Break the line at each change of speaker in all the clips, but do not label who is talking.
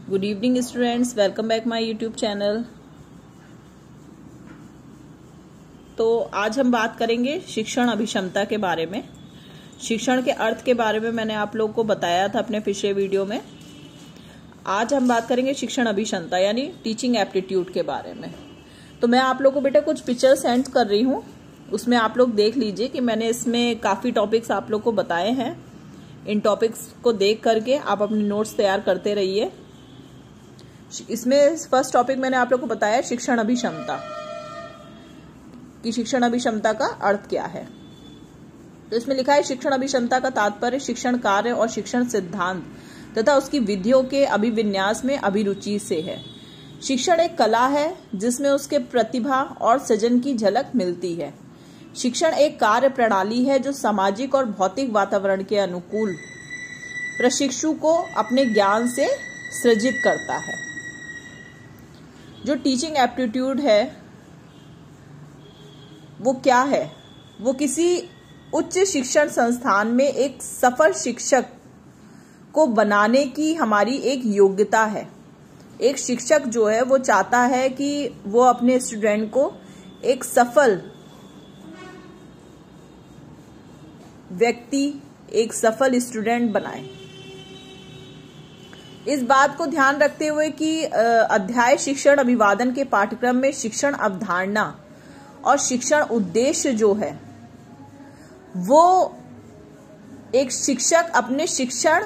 Good evening students, welcome back my YouTube channel. तो आज हम बात करेंगे शिक्षण अभिक्षमता के बारे में। शिक्षण के अर्थ के बारे में मैंने आप लोगों को बताया था अपने पिछले वीडियो में। आज हम बात करेंगे शिक्षण अभिक्षमता यानी टीचिंग एप्टीट्यूड के बारे में। तो मैं आप लोगों को बेटा कुछ पिक्चर सेंड कर रही हूँ, उसमें आप लोग देख लीजिए कि मैंने इसमें काफी टॉपिक्स आप लोग को बताए हैं। इन टॉपिक्स को देख करके आप अपने नोट्स तैयार करते रहिए। इसमें फर्स्ट टॉपिक मैंने आप लोग को बताया शिक्षण अभिक्षमता, कि शिक्षण अभिक्षमता का अर्थ क्या है। तो इसमें लिखा है शिक्षण अभिक्षमता का तात्पर्य शिक्षण कार्य और शिक्षण सिद्धांत तथा उसकी विधियों के अभिविन्यास में अभिरुचि से है। शिक्षण एक कला है जिसमें उसके प्रतिभा और सृजन की झलक मिलती है। शिक्षण एक कार्य प्रणाली है जो सामाजिक और भौतिक वातावरण के अनुकूल प्रशिक्षु को अपने ज्ञान से सृजित करता है। जो टीचिंग एप्टीट्यूड है वो क्या है? वो किसी उच्च शिक्षण संस्थान में एक सफल शिक्षक को बनाने की हमारी एक योग्यता है। एक शिक्षक जो है वो चाहता है कि वो अपने स्टूडेंट को एक सफल व्यक्ति, एक सफल स्टूडेंट बनाए। इस बात को ध्यान रखते हुए कि अध्याय शिक्षण अभिवादन के पाठ्यक्रम में शिक्षण अवधारणा और शिक्षण उद्देश्य जो है वो एक शिक्षक अपने शिक्षण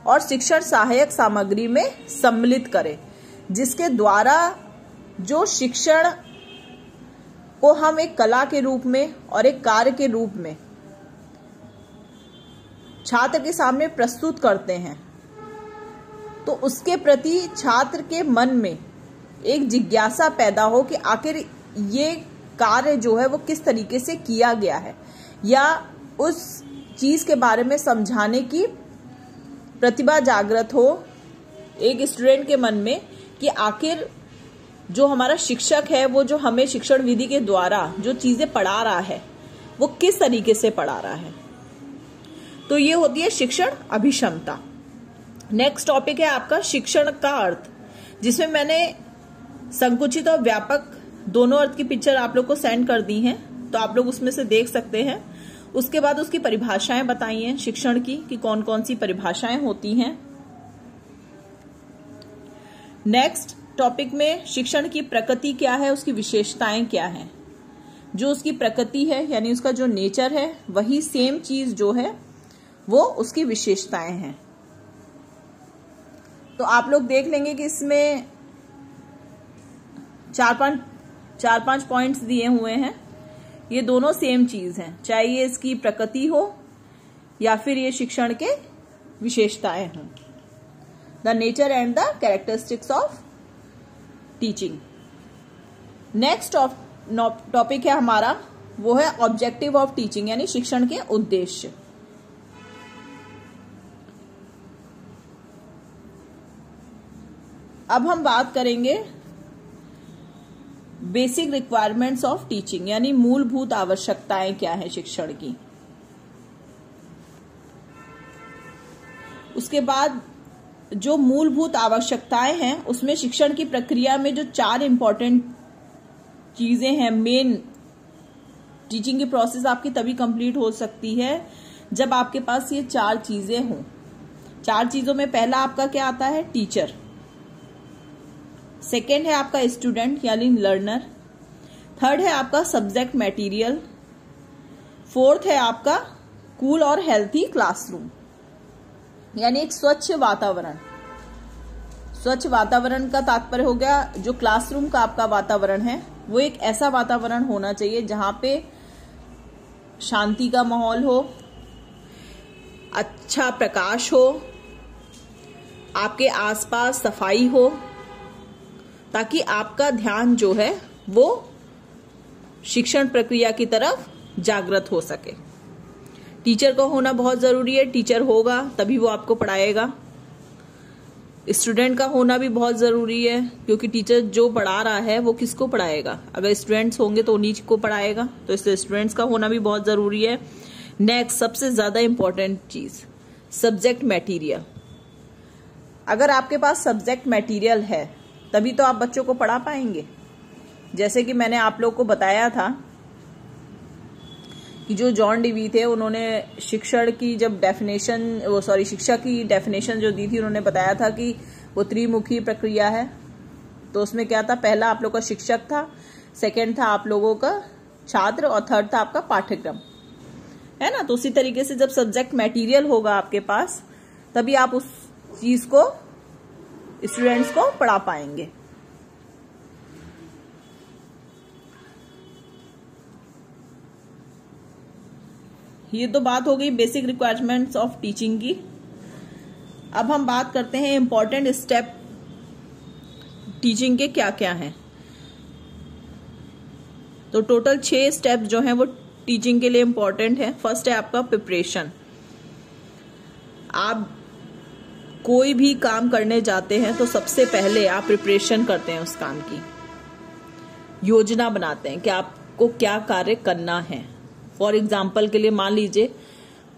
और शिक्षण सहायक सामग्री में सम्मिलित करे, जिसके द्वारा जो शिक्षण को हम एक कला के रूप में और एक कार्य के रूप में छात्र के सामने प्रस्तुत करते हैं, तो उसके प्रति छात्र के मन में एक जिज्ञासा पैदा हो कि आखिर ये कार्य जो है वो किस तरीके से किया गया है, या उस चीज के बारे में समझाने की प्रतिभा जागृत हो एक स्टूडेंट के मन में कि आखिर जो हमारा शिक्षक है वो जो हमें शिक्षण विधि के द्वारा जो चीजें पढ़ा रहा है वो किस तरीके से पढ़ा रहा है। तो ये होती है शिक्षण अभिक्षमता। नेक्स्ट टॉपिक है आपका शिक्षण का अर्थ, जिसमें मैंने संकुचित और व्यापक दोनों अर्थ की पिक्चर आप लोग को सेंड कर दी हैं, तो आप लोग उसमें से देख सकते हैं। उसके बाद उसकी परिभाषाएं बताई हैं शिक्षण की कि कौन कौन सी परिभाषाएं होती हैं। नेक्स्ट टॉपिक में शिक्षण की प्रकृति क्या है, उसकी विशेषताएं क्या हैं। जो उसकी प्रकृति है यानी उसका जो नेचर है वही सेम चीज जो है वो उसकी विशेषताएं हैं। तो आप लोग देख लेंगे कि इसमें चार पांच पॉइंट्स दिए हुए हैं। ये दोनों सेम चीज हैं, चाहे ये इसकी प्रकृति हो या फिर ये शिक्षण के विशेषताएं हों। The nature and the characteristics of teaching. Next topic है हमारा वो है ऑब्जेक्टिव ऑफ टीचिंग यानी शिक्षण के उद्देश्य। अब हम बात करेंगे बेसिक रिक्वायरमेंट्स ऑफ टीचिंग यानी मूलभूत आवश्यकताएं क्या है शिक्षण की। उसके बाद जो मूलभूत आवश्यकताएं हैं उसमें शिक्षण की प्रक्रिया में जो 4 इंपॉर्टेंट चीजें हैं। मेन टीचिंग की प्रोसेस आपकी तभी कंप्लीट हो सकती है जब आपके पास ये 4 चीजें हों। 4 चीजों में पहला आपका क्या आता है? टीचर। सेकेंड है आपका स्टूडेंट यानी लर्नर। थर्ड है आपका सब्जेक्ट मटेरियल। फोर्थ है आपका कूल और हेल्थी क्लासरूम यानी एक स्वच्छ वातावरण। स्वच्छ वातावरण का तात्पर्य हो गया जो क्लासरूम का आपका वातावरण है वो एक ऐसा वातावरण होना चाहिए जहां पे शांति का माहौल हो, अच्छा प्रकाश हो, आपके आसपास सफाई हो, ताकि आपका ध्यान जो है वो शिक्षण प्रक्रिया की तरफ जागृत हो सके। टीचर का होना बहुत जरूरी है। टीचर होगा तभी वो आपको पढ़ाएगा। स्टूडेंट का होना भी बहुत जरूरी है, क्योंकि टीचर जो पढ़ा रहा है वो किसको पढ़ाएगा? अगर स्टूडेंट्स होंगे तो उन्हीं को पढ़ाएगा, तो इसलिए स्टूडेंट्स का होना भी बहुत जरूरी है। नेक्स्ट सबसे ज्यादा इंपॉर्टेंट चीज सब्जेक्ट मटेरियल। अगर आपके पास सब्जेक्ट मटेरियल है तभी तो आप बच्चों को पढ़ा पाएंगे। जैसे कि मैंने आप लोग को बताया था कि जो जॉन डीवी थे उन्होंने शिक्षण की जब शिक्षा की डेफिनेशन जो दी थी, उन्होंने बताया था कि वो त्रिमुखी प्रक्रिया है। तो उसमें क्या था, पहला आप लोग का शिक्षक था, सेकंड था आप लोगों का छात्र और थर्ड था आपका पाठ्यक्रम, है ना। तो उसी तरीके से जब सब्जेक्ट मटेरियल होगा आपके पास तभी आप उस चीज को स्टूडेंट्स को पढ़ा पाएंगे। ये तो बात हो गई बेसिक रिक्वायरमेंट्स ऑफ टीचिंग की। अब हम बात करते हैं इंपॉर्टेंट स्टेप टीचिंग के क्या क्या हैं। तो टोटल 6 स्टेप जो हैं वो टीचिंग के लिए इंपॉर्टेंट है। फर्स्ट है आपका प्रिपरेशन। आप कोई भी काम करने जाते हैं तो सबसे पहले आप प्रिपरेशन करते हैं, उस काम की योजना बनाते हैं कि आपको क्या कार्य करना है। फॉर एग्जाम्पल के लिए मान लीजिए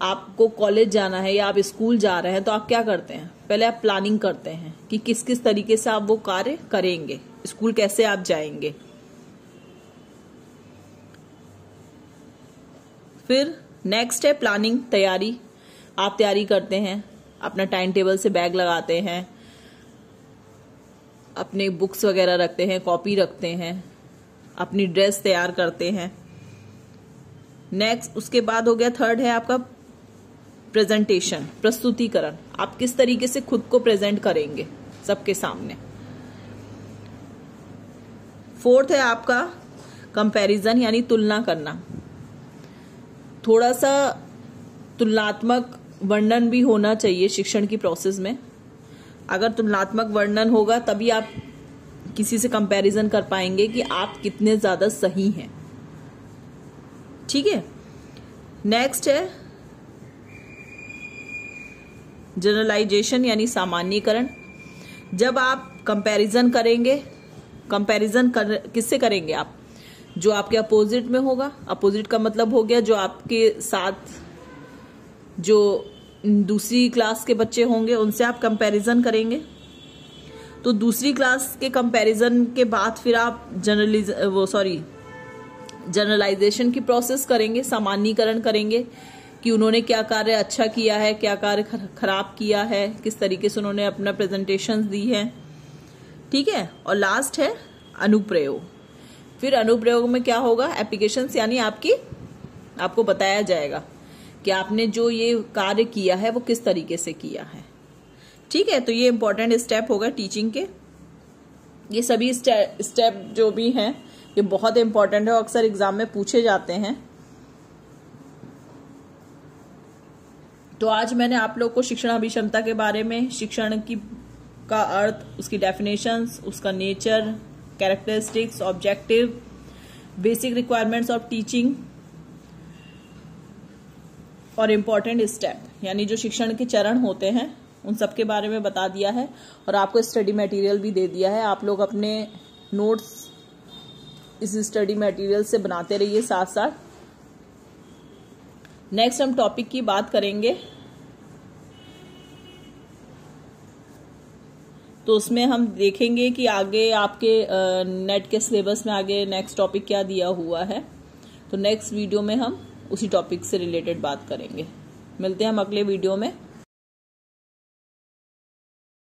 आपको कॉलेज जाना है या आप स्कूल जा रहे हैं, तो आप क्या करते हैं, पहले आप प्लानिंग करते हैं कि किस किस तरीके से आप वो कार्य करेंगे, स्कूल कैसे आप जाएंगे। फिर नेक्स्ट है प्लानिंग, तैयारी। आप तैयारी करते हैं, अपना टाइम टेबल से बैग लगाते हैं, अपने बुक्स वगैरह रखते हैं, कॉपी रखते हैं, अपनी ड्रेस तैयार करते हैं। नेक्स्ट उसके बाद हो गया थर्ड है आपका प्रेजेंटेशन, प्रस्तुतिकरण। आप किस तरीके से खुद को प्रेजेंट करेंगे सबके सामने। फोर्थ है आपका कंपैरिजन, यानी तुलना करना। थोड़ा सा तुलनात्मक वर्णन भी होना चाहिए शिक्षण की प्रोसेस में। अगर तुलनात्मक वर्णन होगा तभी आप किसी से कंपैरिजन कर पाएंगे कि आप कितने ज्यादा सही हैं। ठीक है। नेक्स्ट है जनरलाइजेशन, यानी सामान्यीकरण। जब आप कंपैरिजन करेंगे, किससे करेंगे आप, जो आपके अपोजिट में होगा। अपोजिट का मतलब हो गया जो आपके साथ जो दूसरी क्लास के बच्चे होंगे उनसे आप कंपैरिजन करेंगे। तो दूसरी क्लास के कंपैरिजन के बाद फिर आप जनरलाइजेशन की प्रोसेस करेंगे, सामान्यीकरण करेंगे कि उन्होंने क्या कार्य अच्छा किया है, क्या कार्य खराब किया है, किस तरीके से उन्होंने अपना प्रेजेंटेशन दी है। ठीक है। और लास्ट है अनुप्रयोग। फिर अनुप्रयोग में क्या होगा, एप्लीकेशंस, यानी आपको बताया जाएगा कि आपने जो ये कार्य किया है वो किस तरीके से किया है। ठीक है। तो ये इंपॉर्टेंट स्टेप होगा टीचिंग के। ये सभी स्टेप जो भी हैं ये बहुत इंपॉर्टेंट है और अक्सर एग्जाम में पूछे जाते हैं। तो आज मैंने आप लोग को शिक्षण अभिक्षमता के बारे में, शिक्षण का अर्थ, उसकी डेफिनेशंस, उसका nature, characteristics, objective, basic requirements of teaching और इम्पोर्टेंट स्टेप, यानी जो शिक्षण के चरण होते हैं उन सब के बारे में बता दिया है। और आपको स्टडी मटेरियल भी दे दिया है। आप लोग अपने नोट्स इस स्टडी मटेरियल से बनाते रहिए साथ साथ। नेक्स्ट हम टॉपिक की बात करेंगे, तो उसमें हम देखेंगे कि आगे आपके नेट के सिलेबस में आगे नेक्स्ट टॉपिक क्या दिया हुआ है। तो नेक्स्ट वीडियो में हम उसी टॉपिक से रिलेटेड बात करेंगे। मिलते हैं हम अगले वीडियो में।